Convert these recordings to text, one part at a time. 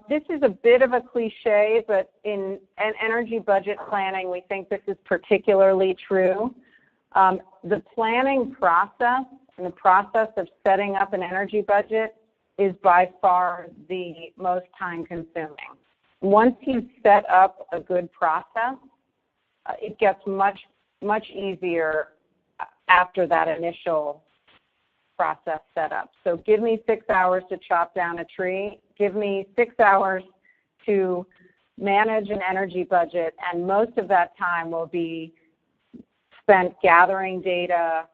This is a bit of a cliche, but in an energy budget planning, we think this is particularly true. The planning process and the process of setting up an energy budget is by far the most time-consuming. Once you set up a good process, it gets much easier after that initial process setup. So give me 6 hours to chop down a tree, give me 6 hours to manage an energy budget, and most of that time will be spent gathering data,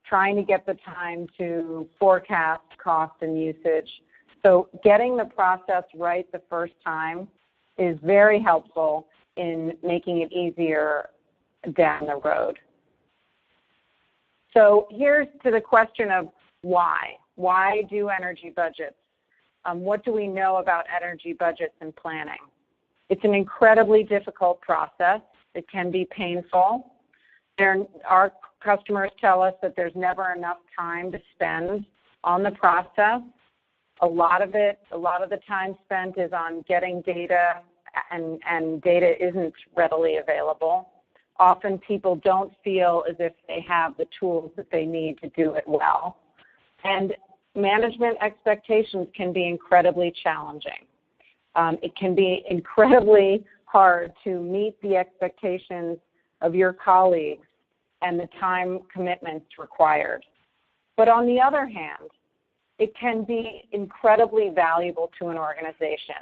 trying to get the time to forecast cost and usage. So getting the process right the first time is very helpful in making it easier down the road. So here's to the question of why. Why do energy budgets? What do we know about energy budgets and planning? It's an incredibly difficult process. It can be painful. Our customers tell us that there's never enough time to spend on the process. A lot of the time spent is on getting data, and data isn't readily available. Often people don't feel as if they have the tools that they need to do it well. And management expectations can be incredibly challenging. It can be incredibly hard to meet the expectations of your colleagues and the time commitments required. But on the other hand, it can be incredibly valuable to an organization.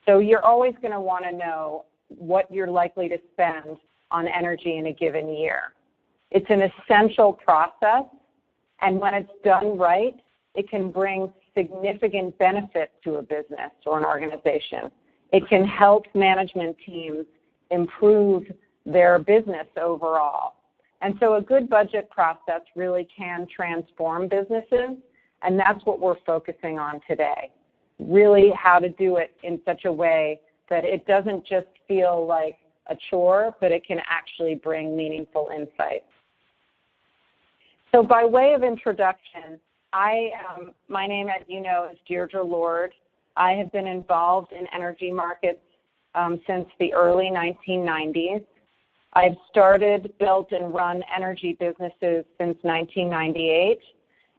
So you're always going to want to know what you're likely to spend on energy in a given year. It's an essential process, and when it's done right, it can bring significant benefit to a business or an organization. It can help management teams improve their business overall. And so a good budget process really can transform businesses, and that's what we're focusing on today. Really how to do it in such a way that it doesn't just feel like a chore, but it can actually bring meaningful insights. So by way of introduction, my name, as you know, is Deirdre Lord. I have been involved in energy markets since the early 1990s. I've started, built, and run energy businesses since 1998,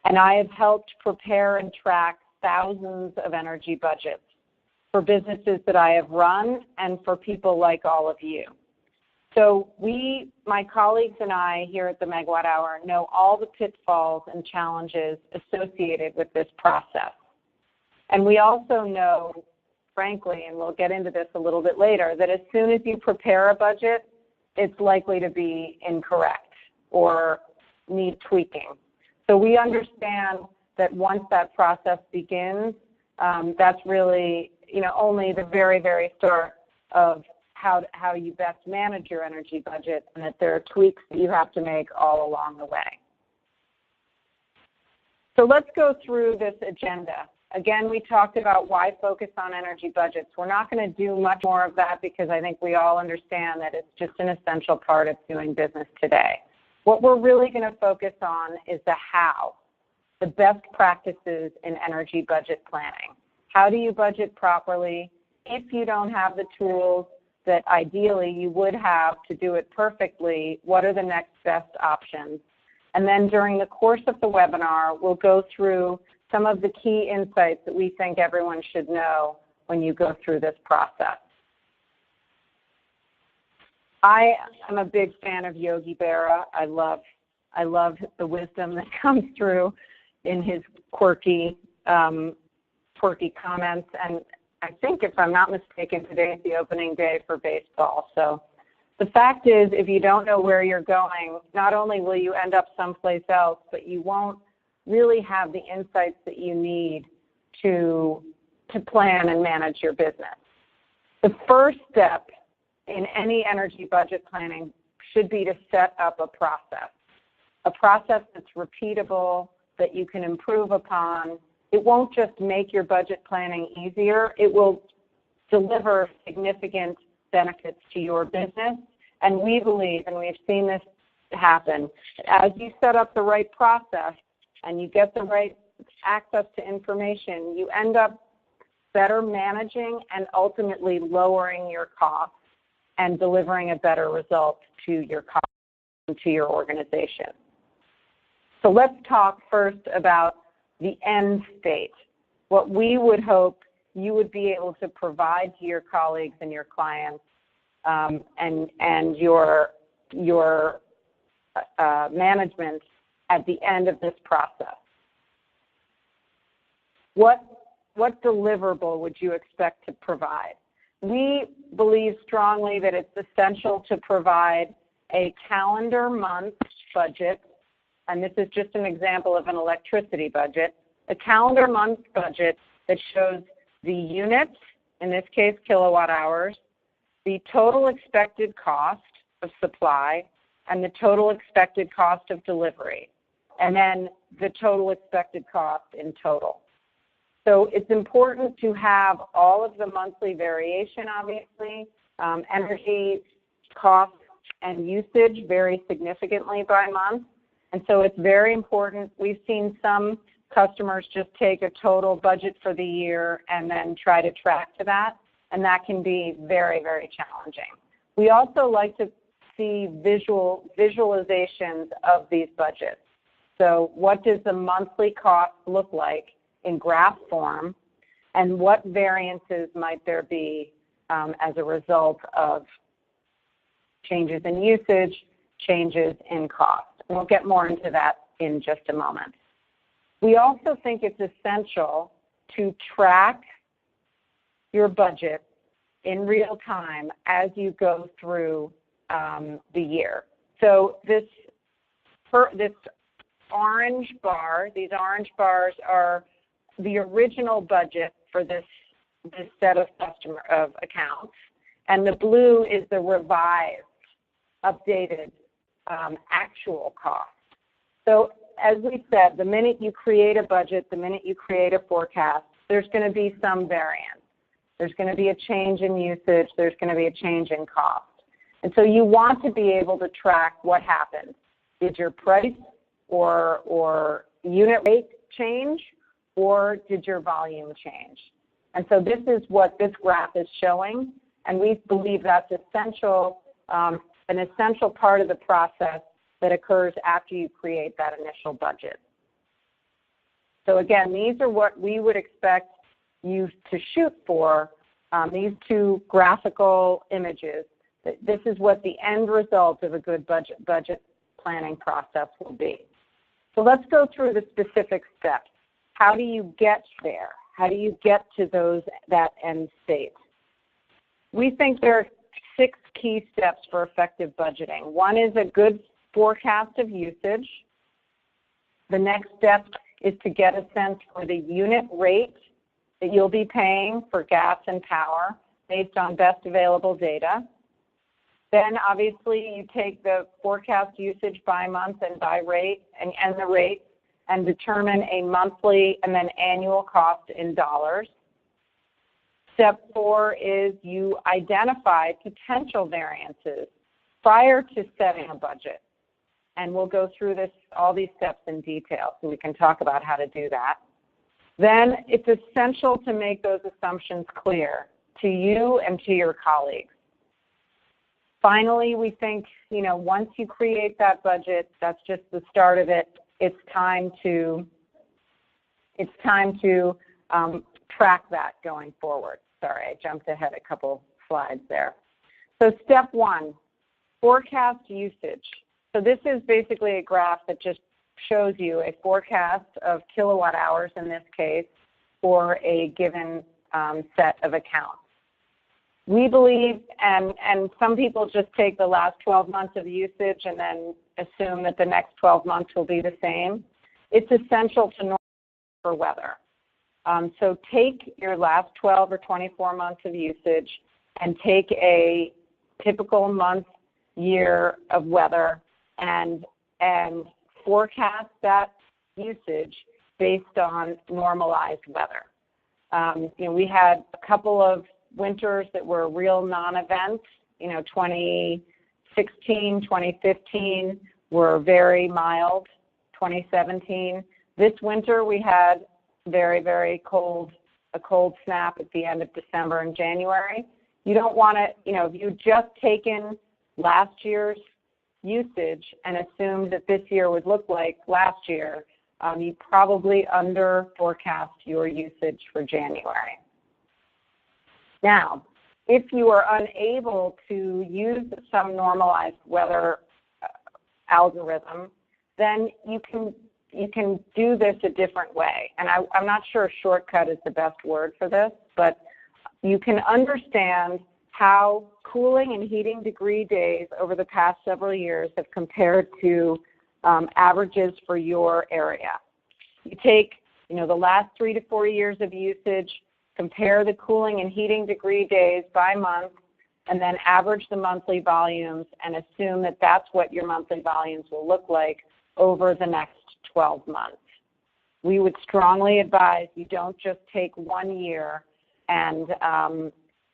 and I have helped prepare and track thousands of energy budgets for businesses that I have run and for people like all of you. So my colleagues and I here at the Megawatt Hour know all the pitfalls and challenges associated with this process. And we also know, frankly, and we'll get into this a little bit later, that as soon as you prepare a budget, it's likely to be incorrect or need tweaking. So we understand that once that process begins, that's really only the very, very start of how you best manage your energy budget, and that there are tweaks that you have to make all along the way. So let's go through this agenda. Again, we talked about why focus on energy budgets. We're not going to do much more of that because I think we all understand that it's just an essential part of doing business today. What we're really going to focus on is the how, the best practices in energy budget planning. How do you budget properly? If you don't have the tools that ideally you would have to do it perfectly, what are the next best options? And then during the course of the webinar, we'll go through some of the key insights that we think everyone should know when you go through this process. I am a big fan of Yogi Berra. I love the wisdom that comes through in his quirky comments, and I think, if I'm not mistaken, today is the opening day for baseball. So the fact is, if you don't know where you're going, not only will you end up someplace else, but you won't really have the insights that you need to plan and manage your business. The first step in any energy budget planning should be to set up a process that's repeatable, that you can improve upon. It won't just make your budget planning easier, it will deliver significant benefits to your business. And we believe, and we've seen this happen, as you set up the right process and you get the right access to information, you end up better managing and ultimately lowering your costs and delivering a better result to your costs and to your organization. So let's talk first about the end state, what we would hope you would be able to provide to your colleagues and your clients and your management at the end of this process. What deliverable would you expect to provide? We believe strongly that it's essential to provide a calendar month budget, and this is just an example of an electricity budget, a calendar month budget that shows the units, in this case kilowatt hours, the total expected cost of supply, and the total expected cost of delivery, and then the total expected cost in total. So it's important to have all of the monthly variation, obviously. Energy costs and usage vary significantly by month, and so it's very important. We've seen some customers just take a total budget for the year and then try to track to that, and that can be very, very challenging. We also like to see visualizations of these budgets. So what does the monthly cost look like in graph form, and what variances might there be as a result of changes in usage, changes in cost? And we'll get more into that in just a moment. We also think it's essential to track your budget in real time as you go through the year. So this orange bar, these orange bars are the original budget for this set of accounts, and the blue is the revised, updated actual cost. So as we said, the minute you create a budget, the minute you create a forecast, there's going to be some variance. There's going to be a change in usage. There's going to be a change in cost. And so you want to be able to track what happened. Did your price or unit rate change, or did your volume change? And so this is what this graph is showing, and we believe that's essential, an essential part of the process that occurs after you create that initial budget. So again, these are what we would expect you to shoot for, these two graphical images. This is what the end result of a good budget planning process will be. So let's go through the specific steps. How do you get there? How do you get to that end state? We think there are 6 key steps for effective budgeting. One is a good forecast of usage. The next step is to get a sense for the unit rate that you'll be paying for gas and power based on best available data. Then obviously you take the forecast usage by month and by rate and the rate and determine a monthly and then annual cost in dollars. Step 4 is you identify potential variances prior to setting a budget. And we'll go through all these steps in detail so we can talk about how to do that. Then it's essential to make those assumptions clear to you and to your colleagues. Finally, we think, once you create that budget, that's just the start of it. It's time to track that going forward. Sorry, I jumped ahead a couple slides there. So step 1, forecast usage. So this is basically a graph that just shows you a forecast of kilowatt hours in this case for a given set of accounts. We believe, and some people just take the last 12 months of usage and then assume that the next 12 months will be the same. It's essential to normalize for weather. So take your last 12 or 24 months of usage and take a typical month, year of weather and forecast that usage based on normalized weather. We had a couple of winters that were real non-events. 2016, 2015 were very mild. 2017. This winter we had very, very cold a cold snap at the end of December and January. You don't want to, if you just taken last year's usage and assumed that this year would look like last year, you probably under forecast your usage for January. Now, if you are unable to use some normalized weather algorithm, then you can do this a different way. And I'm not sure a shortcut is the best word for this, but you can understand how cooling and heating degree days over the past several years have compared to averages for your area. You take, the last 3 to 4 years of usage, compare the cooling and heating degree days by month, and then average the monthly volumes and assume that that's what your monthly volumes will look like over the next 12 months. We would strongly advise you don't just take 1 year and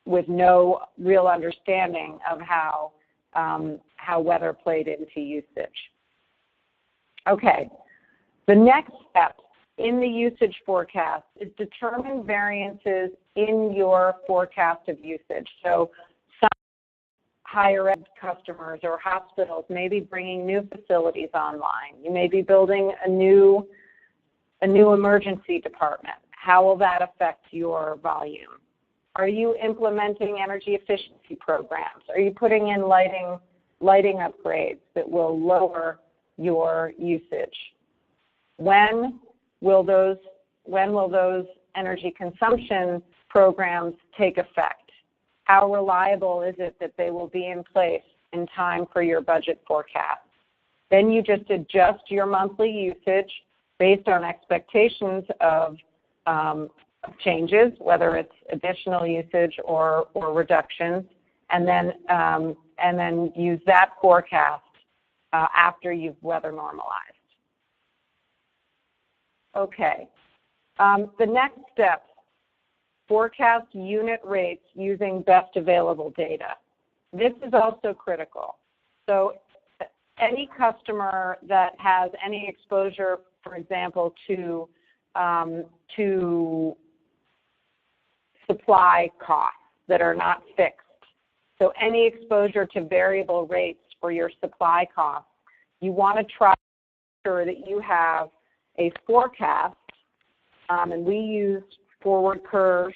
with no real understanding of how weather played into usage. Okay, the next step in the usage forecast is determine variances in your forecast of usage. So some higher ed customers or hospitals may be bringing new facilities online. You may be building a new emergency department. How will that affect your volume? Are you implementing energy efficiency programs? Are you putting in lighting upgrades that will lower your usage? When will those energy consumption programs take effect? How reliable is it that they will be in place in time for your budget forecast? Then you just adjust your monthly usage based on expectations of changes, whether it's additional usage or reductions, and then use that forecast after you've weather normalized. Okay. The next step, forecast unit rates using best available data. This is also critical. So any customer that has any exposure, for example, to supply costs that are not fixed, so any exposure to variable rates for your supply costs, you want to try to make sure that you have a forecast, and we use forward price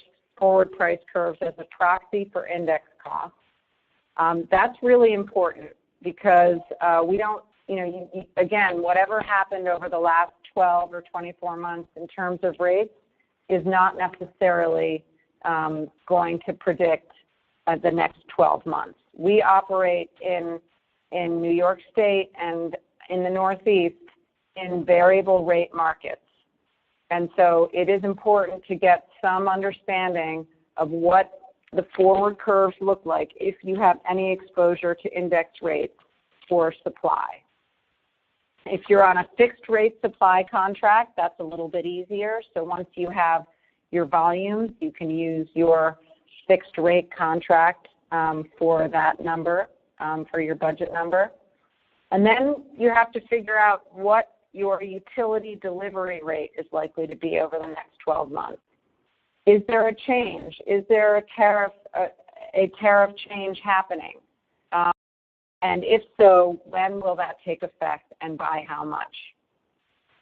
curves as a proxy for index costs. That's really important because we don't, again, whatever happened over the last 12 or 24 months in terms of rates is not necessarily going to predict the next 12 months. We operate in New York State and in the Northeast in variable rate markets. And so it is important to get some understanding of what the forward curves look like if you have any exposure to index rates for supply. If you're on a fixed rate supply contract, that's a little bit easier. So once you have your volumes, you can use your fixed rate contract for that number, for your budget number. And then you have to figure out what your utility delivery rate is likely to be over the next 12 months. Is there a change? Is there a tariff change happening? And if so, when will that take effect and by how much?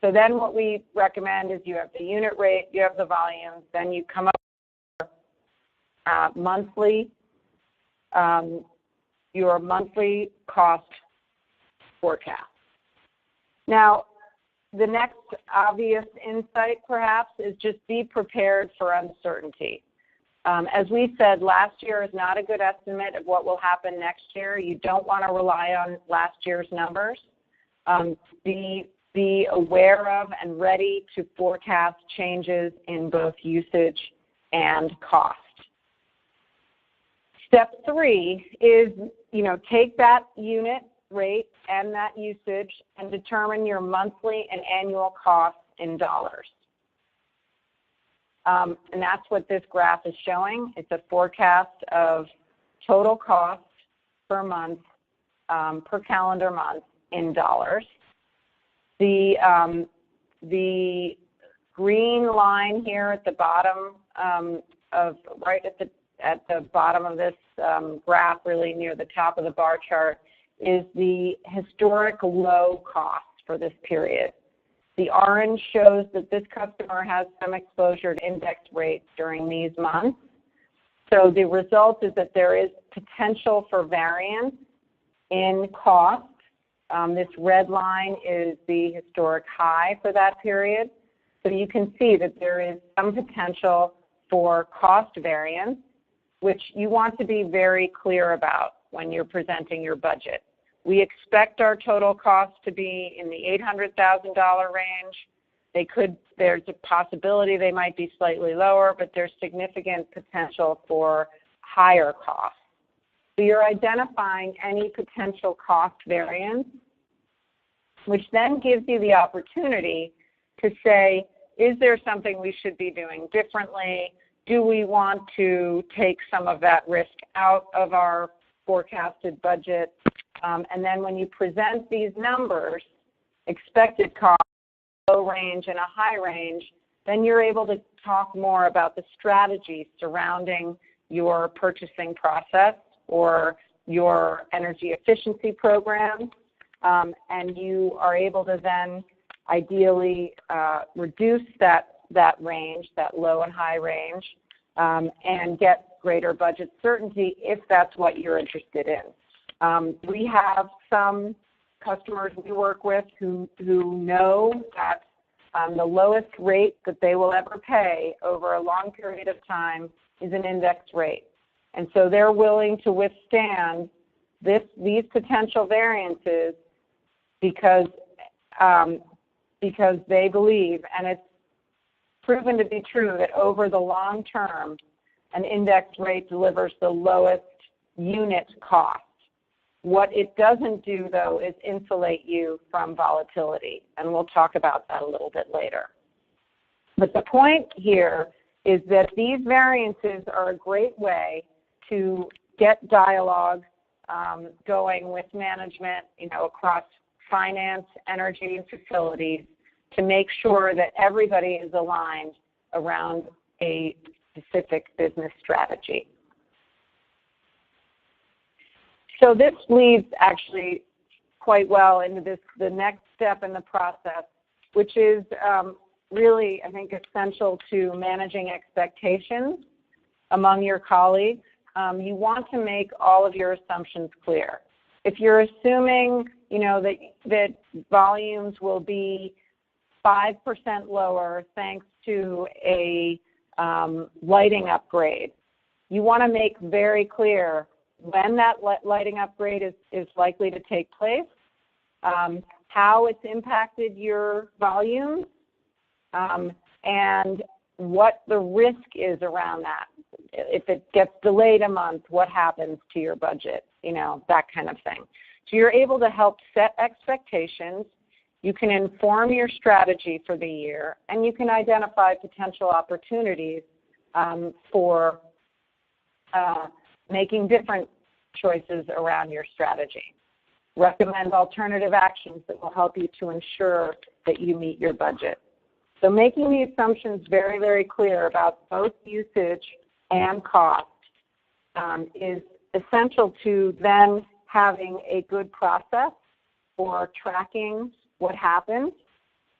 So then what we recommend is you have the unit rate, you have the volumes, then you come up with your monthly cost forecast. Now, the next obvious insight, perhaps, is just be prepared for uncertainty. As we said, last year is not a good estimate of what will happen next year. You don't want to rely on last year's numbers. Be aware of and ready to forecast changes in both usage and cost. Step 3 is, take that unit rate and that usage and determine your monthly and annual costs in dollars. And that's what this graph is showing. It's a forecast of total cost per month, per calendar month in dollars. The green line here at the bottom of right at the bottom of this graph, really near the top of the bar chart, is the historic low cost for this period. The orange shows that this customer has some exposure to index rates during these months. So the result is that there is potential for variance in cost. This red line is the historic high for that period. So you can see that there is some potential for cost variance, which you want to be very clear about when you're presenting your budget. We expect our total cost to be in the $800,000 range. There's a possibility they might be slightly lower, but there's significant potential for higher costs. So you're identifying any potential cost variance, which then gives you the opportunity to say, is there something we should be doing differently? Do we want to take some of that risk out of our forecasted budget? And then when you present these numbers, expected cost, low range and a high range, then you're able to talk more about the strategy surrounding your purchasing process or your energy efficiency program. And you are able to then ideally reduce that range, that low and high range, and get greater budget certainty if that's what you're interested in. We have some customers we work with who know that the lowest rate that they will ever pay over a long period of time is an index rate. And so they're willing to withstand these potential variances because they believe, and it's proven to be true, that over the long term, an index rate delivers the lowest unit cost. What it doesn't do, though, is insulate you from volatility, and we'll talk about that a little bit later. But the point here is that these variances are a great way to get dialogue going with management, across finance, energy, and facilities to make sure that everybody is aligned around a specific business strategy. So this leads actually quite well into the next step in the process, which is really, I think, essential to managing expectations among your colleagues. You want to make all of your assumptions clear. If you're assuming, that volumes will be 5% lower thanks to a lighting upgrade, you want to make very clear when that lighting upgrade is likely to take place, how it's impacted your volumes, and what the risk is around that. If it gets delayed a month, what happens to your budget, that kind of thing. So you're able to help set expectations. You can inform your strategy for the year, and you can identify potential opportunities for making different choices around your strategy. Recommend alternative actions that will help you to ensure that you meet your budget. So making the assumptions very, very clear about both usage and cost is essential to then having a good process for tracking what happens.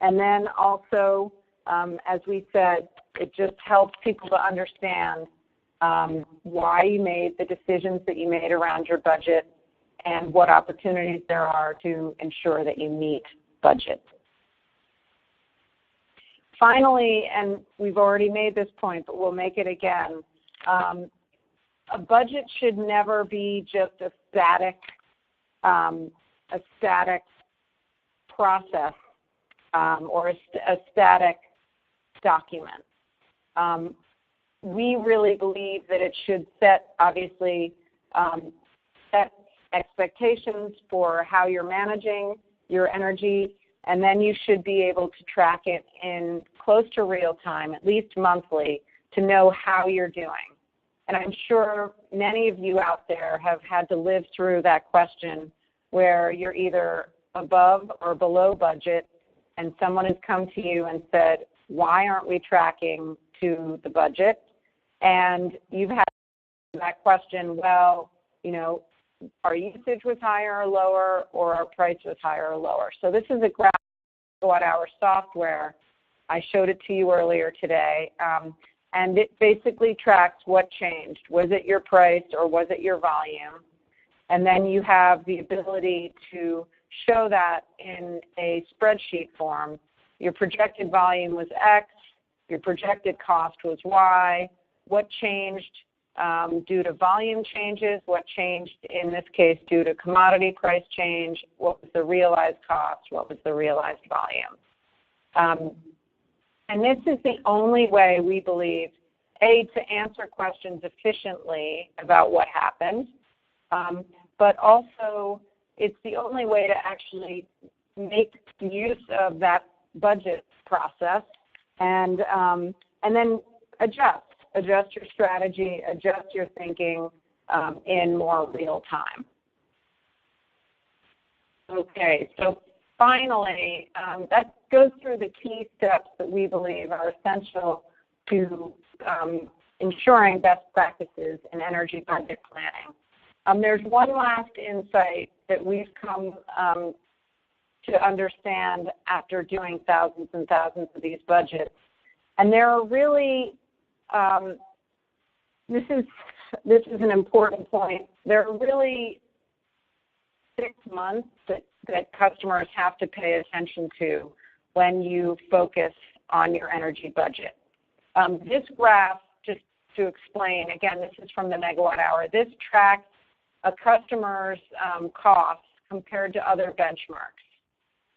And then also, as we said, it just helps people to understand why you made the decisions that you made around your budget and what opportunities there are to ensure that you meet budget. Finally, and we've already made this point, but we'll make it again, a budget should never be just a static process or a static document. We really believe that it should set expectations for how you're managing your energy, and then you should be able to track it in close to real time, at least monthly, to know how you're doing. And I'm sure many of you out there have had to live through that question where you're either above or below budget, and someone has come to you and said, why aren't we tracking to the budget? And you've had that question, well, our usage was higher or lower, or our price was higher or lower. So this is a graph of megawatt-hour software. I showed it to you earlier today, and it basically tracks what changed. Was it your price or was it your volume? And then you have the ability to show that in a spreadsheet form. Your projected volume was X, your projected cost was Y, what changed due to volume changes, what changed in this case due to commodity price change, what was the realized cost, what was the realized volume. And this is the only way we believe, A, to answer questions efficiently about what happened, but also it's the only way to actually make use of that budget process and then adjust your strategy, adjust your thinking in more real time. Okay, so finally, that goes through the key steps that we believe are essential to ensuring best practices in energy budget planning. There's one last insight that we've come to understand after doing thousands and thousands of these budgets, and there are really this is an important point. There are really 6 months that customers have to pay attention to when you focus on your energy budget. This graph, just to explain, again, this is from the megawatt hour. This tracks a customer's costs compared to other benchmarks.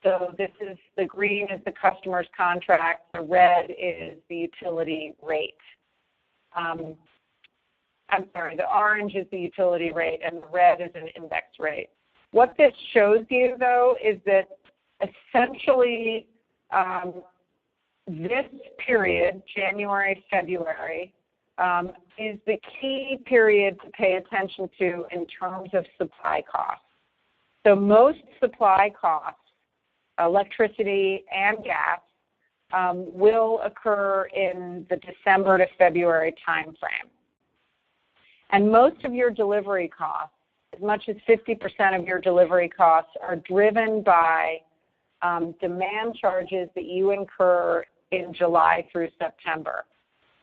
So this is, the green is the customer's contract, the red is the utility rate. I'm sorry, the orange is the utility rate and the red is an index rate. What this shows you, though, is that essentially this period, January, February, is the key period to pay attention to in terms of supply costs. So most supply costs, electricity and gas, will occur in the December to February timeframe. And most of your delivery costs, as much as 50% of your delivery costs, are driven by demand charges that you incur in July through September.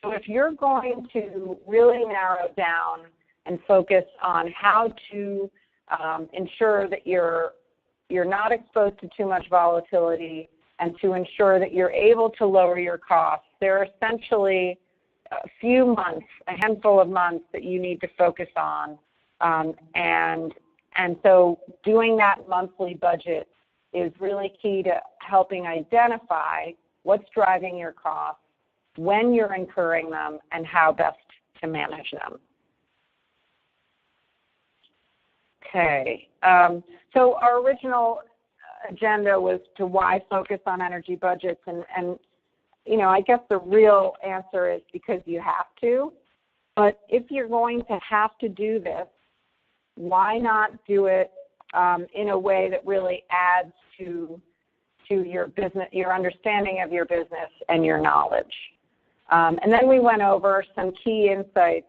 So if you're going to really narrow down and focus on how to ensure that you're not exposed to too much volatility and to ensure that you're able to lower your costs, there are essentially a few months, a handful of months that you need to focus on. And so doing that monthly budget is really key to helping identify what's driving your costs, when you're incurring them, and how best to manage them. Okay, so our original agenda was to why focus on energy budgets, and I guess the real answer is because you have to. But if you're going to have to do this, why not do it in a way that really adds to your business, your understanding of your business and your knowledge? And then we went over some key insights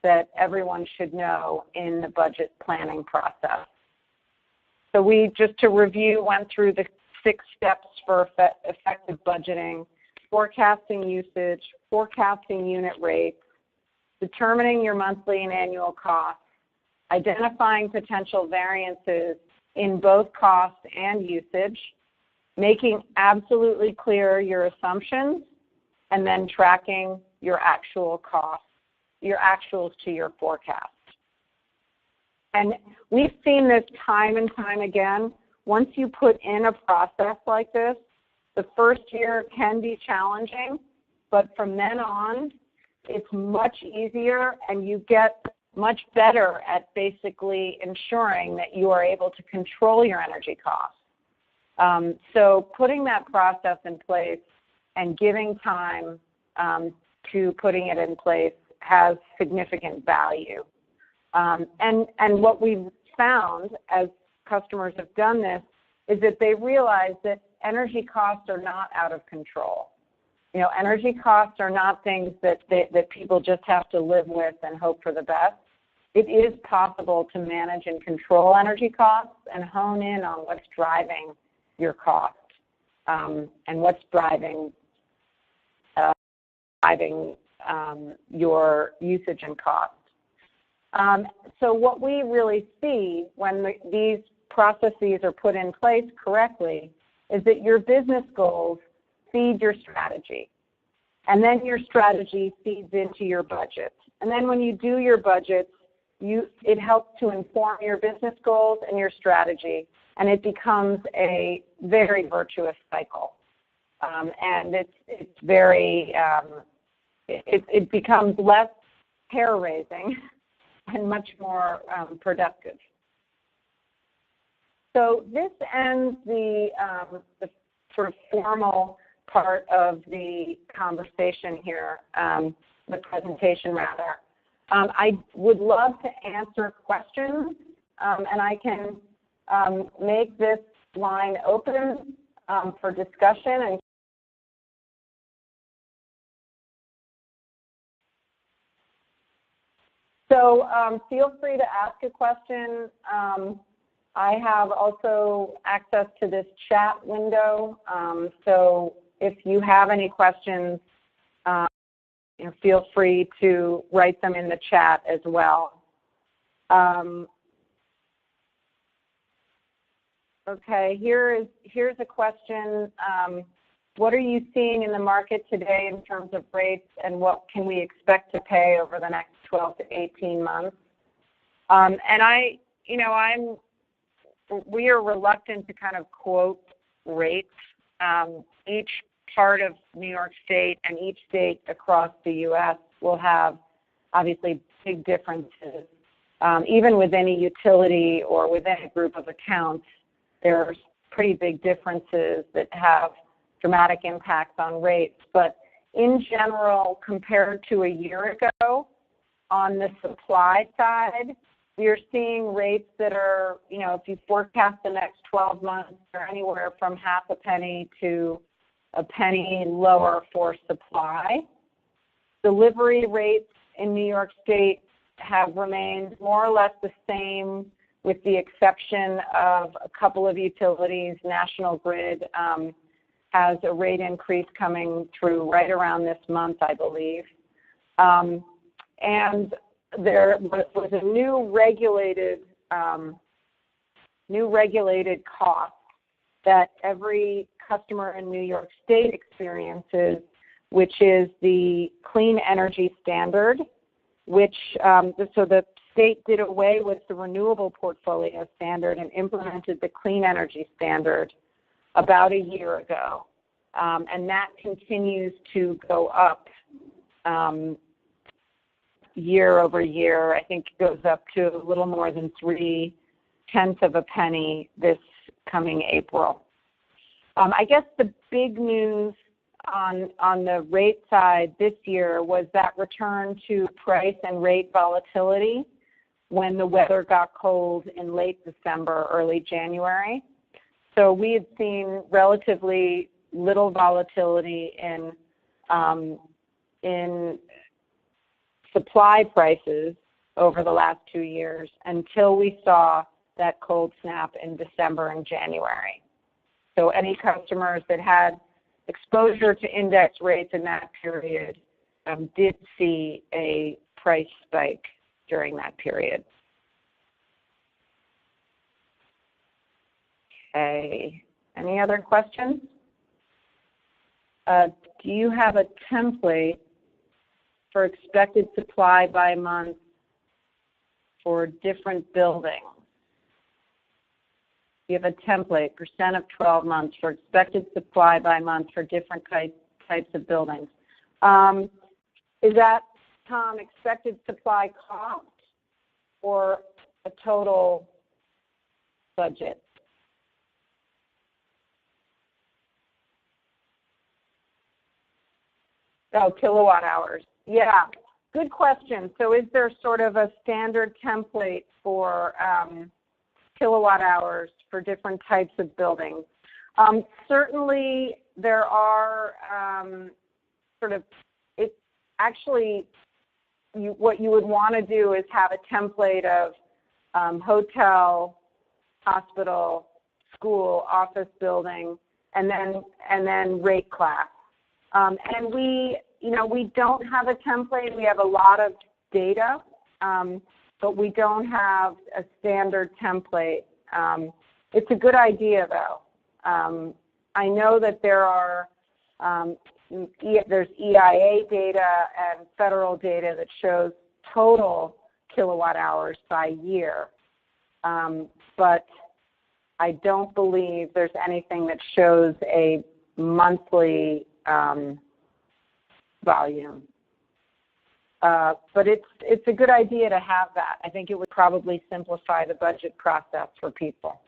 that everyone should know in the budget planning process. So we, just to review, went through the 6 steps for effective budgeting: forecasting usage, forecasting unit rates, determining your monthly and annual costs, identifying potential variances in both cost and usage, making absolutely clear your assumptions, and then tracking your actual costs, your actuals to your forecast. And we've seen this time and time again. Once you put in a process like this, the first year can be challenging, but from then on, it's much easier and you get much better at basically ensuring that you are able to control your energy costs. So putting that process in place and giving time to putting it in place has significant value. And what we've found as customers have done this is that they realize that energy costs are not out of control. energy costs are not things that people just have to live with and hope for the best. It is possible to manage and control energy costs and hone in on what's driving your cost and what's driving your usage and cost. So what we really see when these processes are put in place correctly is that your business goals feed your strategy. And then your strategy feeds into your budget. And then when you do your budget, it helps to inform your business goals and your strategy, and it becomes a very virtuous cycle. And it's very, it becomes less hair-raising and much more productive. So this ends the sort of formal part of the conversation here, the presentation rather. I would love to answer questions, and I can make this line open for discussion. And so feel free to ask a question. I have also access to this chat window, so if you have any questions, feel free to write them in the chat as well. Okay, here's a question. What are you seeing in the market today in terms of rates, and what can we expect to pay over the next 12 to 18 months? And we are reluctant to kind of quote rates. Each part of New York State and each state across the U.S. will have obviously big differences. Even within a utility or within a group of accounts, there's pretty big differences that have dramatic impacts on rates. But in general, compared to a year ago, on the supply side, we are seeing rates that are, if you forecast the next 12 months, they're anywhere from half a penny to a penny lower for supply. Delivery rates in New York State have remained more or less the same, with the exception of a couple of utilities. National Grid has a rate increase coming through right around this month, I believe. And there was a new regulated cost that every customer in New York State experiences, which is the Clean Energy Standard, which so the state did away with the Renewable Portfolio Standard and implemented the Clean Energy Standard about a year ago. And that continues to go up year over year. I think it goes up to a little more than 0.3 of a penny this coming April. I guess the big news on the rate side this year was that return to price and rate volatility when the weather got cold in late December, early January. So we had seen relatively little volatility in supply prices over the last 2 years until we saw that cold snap in December and January. So any customers that had exposure to index rates in that period did see a price spike during that period. Okay, any other questions? Do you have a template for expected supply by month for different buildings? You have a template, percent of 12 months for expected supply by month for different types of buildings. Is that, Tom, expected supply cost or a total budget? Oh, kilowatt hours. Yeah, good question. So is there sort of a standard template for kilowatt hours for different types of buildings? Certainly there are it's actually, what you would want to do is have a template of hotel, hospital, school, office building, and then rate class. And we don't have a template. We have a lot of data, but we don't have a standard template. It's a good idea, though. I know that there's EIA data and federal data that shows total kilowatt hours by year, but I don't believe there's anything that shows a monthly volume. But it's a good idea to have that. I think it would probably simplify the budget process for people.